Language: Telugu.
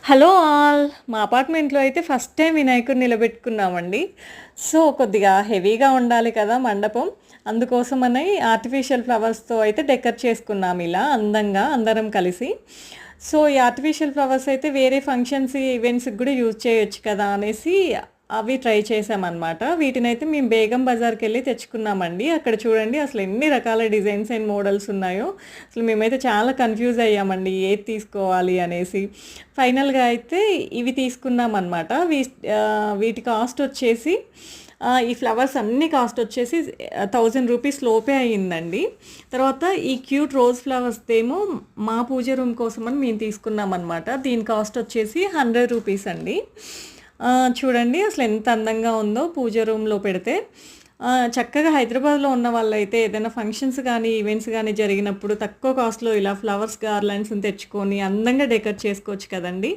Hello all! మా అపార్ట్మెంట్‌లో అయితే ఫస్ట్ టైమ్ వినాయకుడిని నిలబెట్టుకున్నామండి. సో, కొద్దిగా హెవీగా ఉండాలి కదా మండపం. అందుకోసమని ఆర్టిఫిషియల్ ఫ్లవర్స్‌తో అయితే డెకర్ చేసుకున్నాం ఇలా అందంగా అందరం కలిసి. సో, ఈ ఆర్టిఫిషియల్ ఫ్లవర్స్ అయితే వేరే ఫంక్షన్స్, ఈవెంట్స్‌కి గూడా యూజ్ చేయొచ్చు కదా అనేసి అవి ట్రై చేశామనమాట. వీటినైతే మేము బేగం బజార్‌కెళ్ళి తెచ్చుకున్నామండి. అక్కడ చూడండి అసలు ఎన్ని రకాల డిజైన్స్ అండ్ మోడల్స్ ఉన్నాయో. అసలు మేమైతే చాలా కన్‌ఫ్యూజ్ అయ్యామండి ఏది తీసుకోవాలి అనేసి. ఫైనల్‌గా అయితే ఇవి తీసుకున్నామనమాట. వీటి కాస్ట్ వచ్చేసి ఈ ఫ్లవర్స్ అన్నీ కాస్ట్ వచ్చేసి 1000 రూపీస్ లోపే అయిందండి. తర్వాత ఈ క్యూట్ రోజ్ ఫ్లవర్స్‌దేమో మా పూజ రూమ్ కోసమని మేము తీసుకున్నామనమాట. దీని కాస్ట్ వచ్చేసి 100 రూపీస్ అండి. చూడండి అసలు ఎంత అందంగా ఉందో పూజ రూమ్‌లో పెడితే. చక్కగా హైదరాబాద్‌లో ఉన్న వాళ్ళైతే ఏదైనా ఫంక్షన్స్ గానీ, ఈవెంట్స్ గానీ జరిగినప్పుడు తక్కువ కాస్ట్‌లో ఇలా ఫ్లవర్స్ గార్లాండ్స్‌ని తెచ్చుకొని అందంగా డెకర్ చేసుకోవచ్చు కదండీ!